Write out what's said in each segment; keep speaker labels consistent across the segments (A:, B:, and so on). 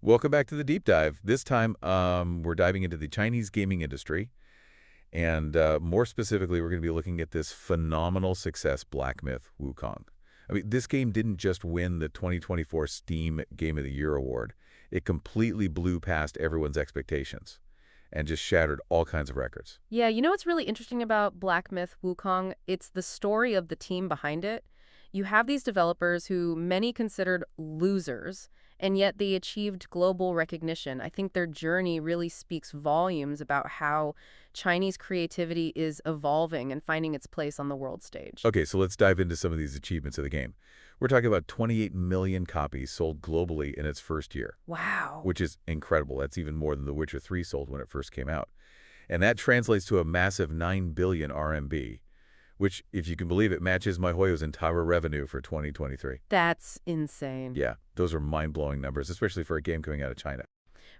A: Welcome back to the deep dive. This time, we're diving into the Chinese gaming industry, and more specifically, we're going to be looking at this phenomenal success, Black Myth: Wukong. I mean, this game didn't just win the 2024 Steam Game of the Year award. It completely blew past everyone's expectations and just shattered all kinds of records.
B: Yeah, you know what's really interesting about Black Myth Wukong? It's the story of the team behind it. You have these developers who many considered losers, and yet they achieved global recognition. I think their journey really speaks volumes about how Chinese creativity is evolving and finding its place on the world stage.
A: Okay, so let's dive into some of these achievements of the game. We're talking about 28 million copies sold globally in its first year,
B: Wow.
A: which is incredible. That's even more than The Witcher 3 sold when it first came out. And that translates to a massive 9 billion RMB, which, if you can believe it, matches miHoYo's entire revenue for 2023.
B: That's insane.
A: Yeah, those are mind-blowing numbers, especially for a game coming out of China.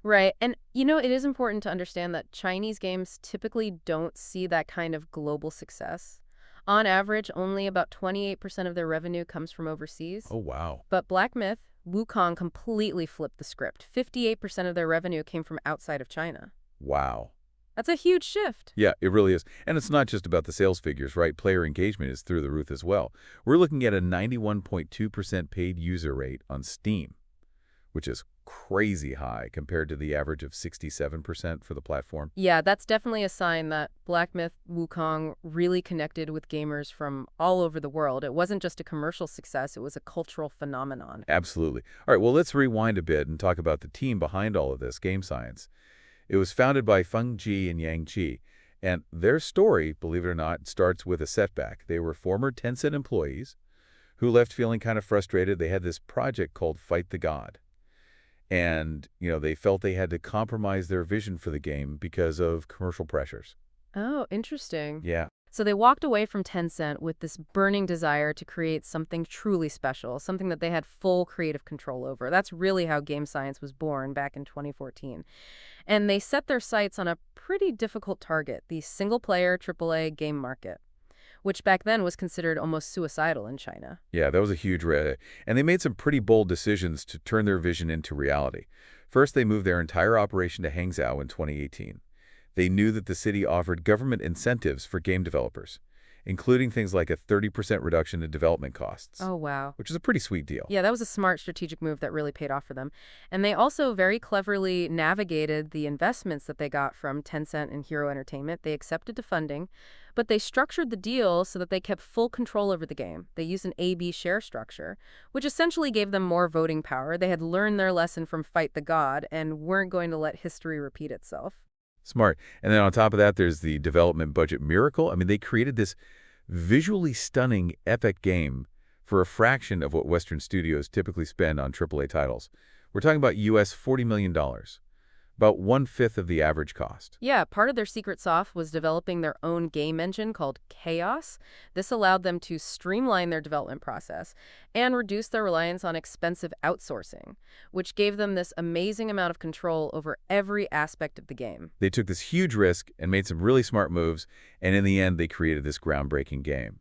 B: Right. And, it is important to understand that Chinese games typically don't see that kind of global success. On average, only about 28% of their revenue comes from overseas.
A: Oh, wow.
B: But Black Myth, Wukong completely flipped the script. 58% of their revenue came from outside of China.
A: Wow.
B: That's a huge shift.
A: Yeah, it really is. And it's not just about the sales figures, right? Player engagement is through the roof as well. We're looking at a 91.2% paid user rate on Steam, which is crazy high compared to the average of 67% for the platform.
B: Yeah, that's definitely a sign that Black Myth Wukong really connected with gamers from all over the world. It wasn't just a commercial success, it was a cultural phenomenon.
A: Absolutely. All right, well, let's rewind a bit and talk about the team behind all of this, Game Science. It was founded by Feng Ji and Yang Qi, and their story, believe it or not, starts with a setback. They were former Tencent employees who left feeling kind of frustrated. They had this project called Fight the God, and they felt they had to compromise their vision for the game because of commercial pressures.
B: Oh, interesting.
A: Yeah,
B: So they walked away from Tencent with this burning desire to create something truly special, something that they had full creative control over. That's really how Game Science was born back in 2014. And they set their sights on a pretty difficult target, the single-player AAA game market, which back then was considered almost suicidal in China.
A: yeah, that was a huge risk. And they made some pretty bold decisions to turn their vision into reality. First, they moved their entire operation to Hangzhou in 2018. They knew that the city offered government incentives for game developers, including things like a 30% reduction in development costs,
B: Oh, wow.
A: which is a pretty sweet deal.
B: Yeah, that was a smart strategic move that really paid off for them. And they also very cleverly navigated the investments that they got from Tencent and Hero Entertainment. They accepted the funding, but they structured the deal so that they kept full control over the game. They used an A/B share structure, which essentially gave them more voting power. They had learned their lesson from Fight the God and weren't going to let history repeat itself.
A: Smart. And then on top of that, there's the development budget miracle. I mean, they created this visually stunning, epic game for a fraction of what Western studios typically spend on AAA titles. We're talking about US $40 million, about one-fifth of the average cost.
B: Yeah, part of their secret sauce was developing their own game engine called Chaos. This allowed them to streamline their development process and reduce their reliance on expensive outsourcing, which gave them this amazing amount of control over every aspect of the game.
A: They took this huge risk and made some really smart moves, and in the end, they created this groundbreaking game.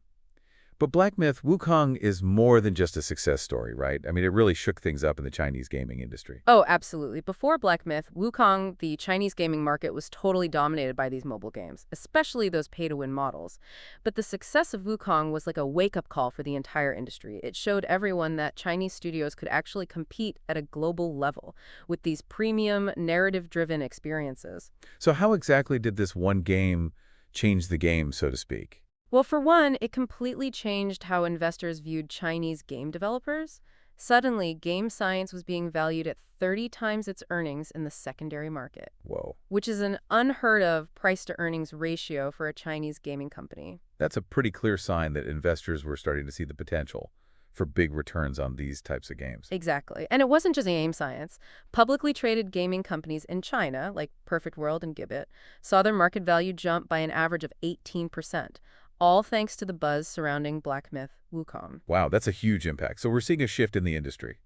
A: But Black Myth: Wukong is more than just a success story, right? I mean, it really shook things up in the Chinese gaming industry.
B: Oh, absolutely. Before Black Myth, Wukong, the Chinese gaming market, was totally dominated by these mobile games, especially those pay-to-win models. But the success of Wukong was like a wake-up call for the entire industry. It showed everyone that Chinese studios could actually compete at a global level with these premium, narrative-driven experiences.
A: So how exactly did this one game change the game, so to speak?
B: Well, for one, it completely changed how investors viewed Chinese game developers. Suddenly, game science was being valued at 30 times its earnings in the secondary market,
A: Whoa.
B: which is an unheard of price-to-earnings ratio for a Chinese gaming company.
A: That's a pretty clear sign that investors were starting to see the potential for big returns on these types of games.
B: Exactly. And it wasn't just game science. Publicly traded gaming companies in China, like Perfect World and Gibbet, saw their market value jump by an average of 18%. All thanks to the buzz surrounding Black Myth Wukong.
A: Wow, that's a huge impact. So we're seeing a shift in the industry,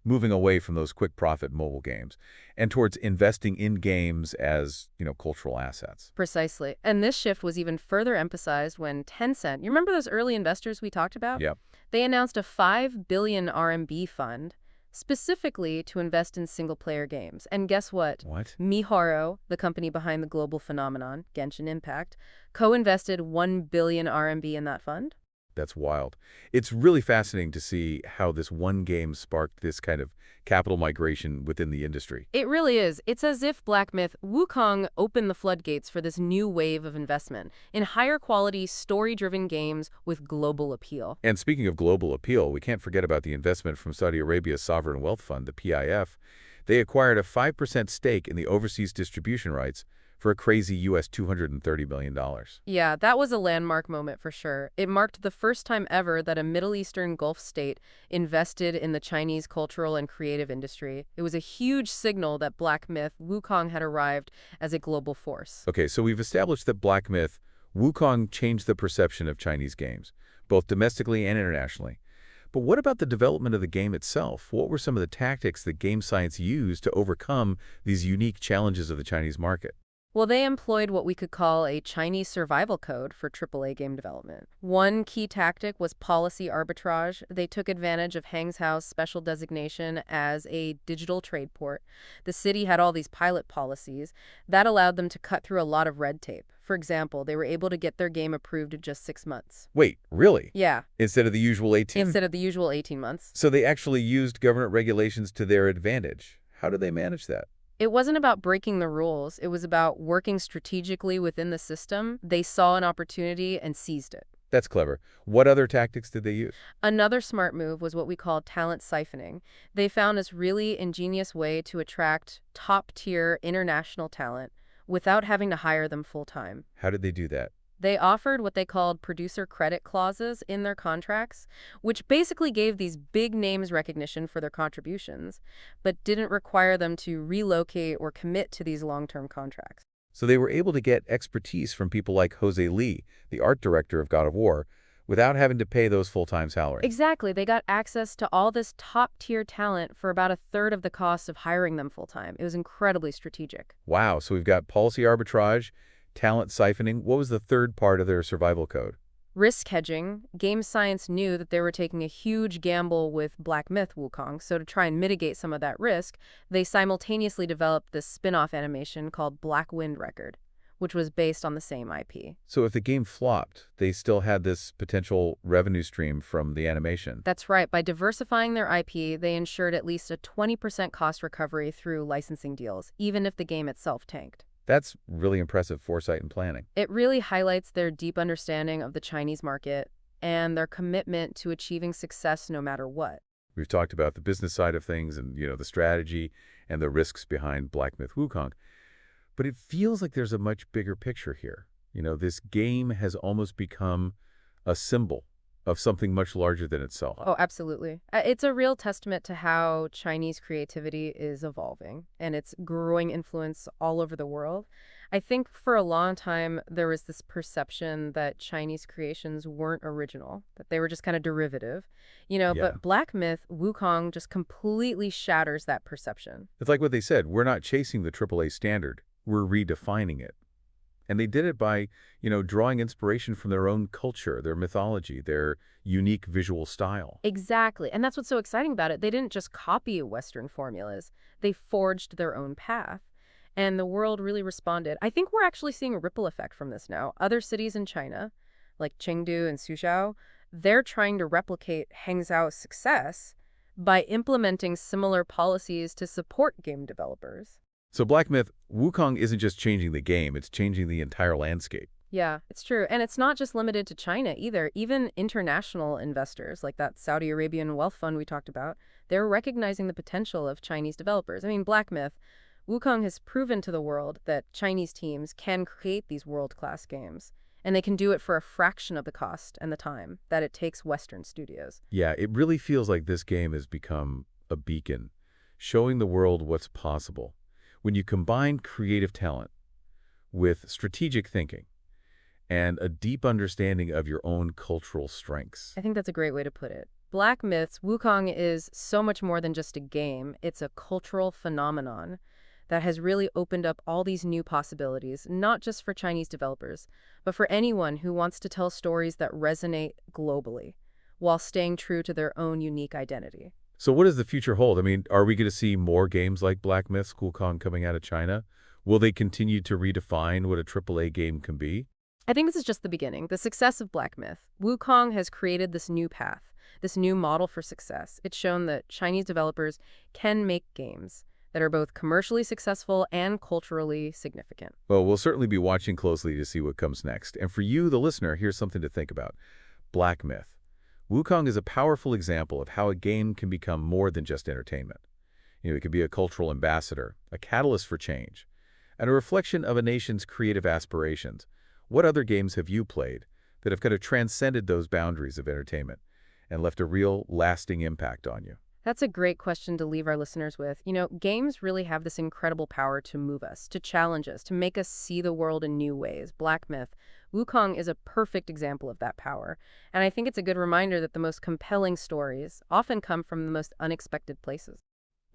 A: moving away from those quick profit mobile games and towards investing in games as, cultural assets.
B: Precisely. And this shift was even further emphasized when Tencent, you remember those early investors we talked about?
A: Yeah.
B: They announced a 5 billion RMB fund specifically to invest in single-player games. And guess what?
A: What?
B: miHoYo, the company behind the global phenomenon, Genshin Impact, co-invested 1 billion RMB in that fund.
A: That's wild. It's really fascinating to see how this one game sparked this kind of capital migration within the industry.
B: It really is. It's as if Black Myth Wukong opened the floodgates for this new wave of investment in higher quality, story-driven games with global appeal.
A: And speaking of global appeal, we can't forget about the investment from Saudi Arabia's sovereign wealth fund, the PIF. They acquired a 5% stake in the overseas distribution rights for a crazy US $230 million.
B: Yeah, that was a landmark moment for sure. It marked the first time ever that a Middle Eastern Gulf state invested in the Chinese cultural and creative industry. It was a huge signal that Black Myth Wukong had arrived as a global force.
A: Okay, so we've established that Black Myth Wukong changed the perception of Chinese games, both domestically and internationally. But what about the development of the game itself? What were some of the tactics that game science used to overcome these unique challenges of the Chinese market?
B: Well, they employed what we could call a Chinese survival code for AAA game development. One key tactic was policy arbitrage. They took advantage of Hangzhou's special designation as a digital trade port. The city had all these pilot policies. That allowed them to cut through a lot of red tape. For example, they were able to get their game approved in just 6 months.
A: Wait, really?
B: Yeah,
A: Instead of the usual 18?
B: instead of the usual 18 months.
A: So they actually used government regulations to their advantage. How did they manage that?
B: It wasn't about breaking the rules. It was about working strategically within the system. They saw an opportunity and seized it.
A: That's clever. What other tactics did they use?
B: Another smart move was what we call talent siphoning. They found this really ingenious way to attract top-tier international talent without having to hire them full-time.
A: How did they do that?
B: They offered what they called producer credit clauses in their contracts, which basically gave these big names recognition for their contributions, but didn't require them to relocate or commit to these long-term contracts.
A: So they were able to get expertise from people like Jose Li, the art director of God of War, without having to pay those full-time salaries.
B: Exactly. They got access to all this top-tier talent for about a third of the cost of hiring them full-time. It was incredibly strategic.
A: Wow, so we've got policy arbitrage, talent siphoning. What was the third part of their survival code?
B: Risk hedging. Game science knew that they were taking a huge gamble with Black Myth Wukong, so to try and mitigate some of that risk, they simultaneously developed this spin-off animation called Black Wind Record, which was based on the same IP.
A: So if the game flopped, they still had this potential revenue stream from the animation.
B: That's right. By diversifying their IP, they ensured at least a 20% cost recovery through licensing deals, even if the game itself tanked.
A: That's really impressive foresight and planning.
B: It really highlights their deep understanding of the Chinese market and their commitment to achieving success no matter what.
A: We've talked about the business side of things and, the strategy and the risks behind Black Myth Wukong. But it feels like there's a much bigger picture here. This game has almost become a symbol of something much larger than itself.
B: Oh, absolutely. It's a real testament to how Chinese creativity is evolving and its growing influence all over the world. I think for a long time, there was this perception that Chinese creations weren't original, that they were just kind of derivative.
A: Yeah.
B: But Black Myth Wukong just completely shatters that perception.
A: It's like what they said, we're not chasing the AAA standard, we're redefining it. And they did it by, drawing inspiration from their own culture, their mythology, their unique visual style.
B: Exactly. And that's what's so exciting about it. They didn't just copy Western formulas. They forged their own path. And the world really responded. I think we're actually seeing a ripple effect from this now. Other cities in China, like Chengdu and Suzhou, they're trying to replicate Hangzhou's success by implementing similar policies to support game developers.
A: So Black Myth Wukong isn't just changing the game, it's changing the entire landscape.
B: Yeah, it's true. And it's not just limited to China either. Even international investors, like that Saudi Arabian wealth fund we talked about, they're recognizing the potential of Chinese developers. I mean, Black Myth Wukong has proven to the world that Chinese teams can create these world-class games, and they can do it for a fraction of the cost and the time that it takes Western studios.
A: Yeah, it really feels like this game has become a beacon, showing the world what's possible when you combine creative talent with strategic thinking and a deep understanding of your own cultural strengths.
B: I think that's a great way to put it. Black Myth's Wukong is so much more than just a game. It's a cultural phenomenon that has really opened up all these new possibilities, not just for Chinese developers, but for anyone who wants to tell stories that resonate globally while staying true to their own unique identity.
A: So what does the future hold? I mean, are we going to see more games like Black Myth, Wukong coming out of China? Will they continue to redefine what a AAA game can be?
B: I think this is just the beginning. The success of Black Myth. Wukong has created this new path, this new model for success. It's shown that Chinese developers can make games that are both commercially successful and culturally significant.
A: Well, we'll certainly be watching closely to see what comes next. And for you, the listener, here's something to think about. Black Myth. Wukong is a powerful example of how a game can become more than just entertainment. It could be a cultural ambassador, a catalyst for change, and a reflection of a nation's creative aspirations. What other games have you played that have kind of transcended those boundaries of entertainment and left a real, lasting impact on you?
B: That's a great question to leave our listeners with. Games really have this incredible power to move us, to challenge us, to make us see the world in new ways. Black Myth, Wukong is a perfect example of that power. And I think it's a good reminder that the most compelling stories often come from the most unexpected places.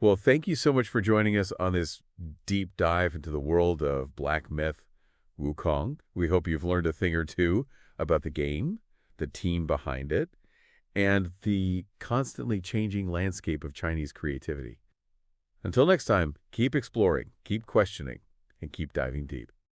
A: Well, thank you so much for joining us on this deep dive into the world of Black Myth, Wukong. We hope you've learned a thing or two about the game, the team behind it, and the constantly changing landscape of Chinese creativity. Until next time, keep exploring, keep questioning, and keep diving deep.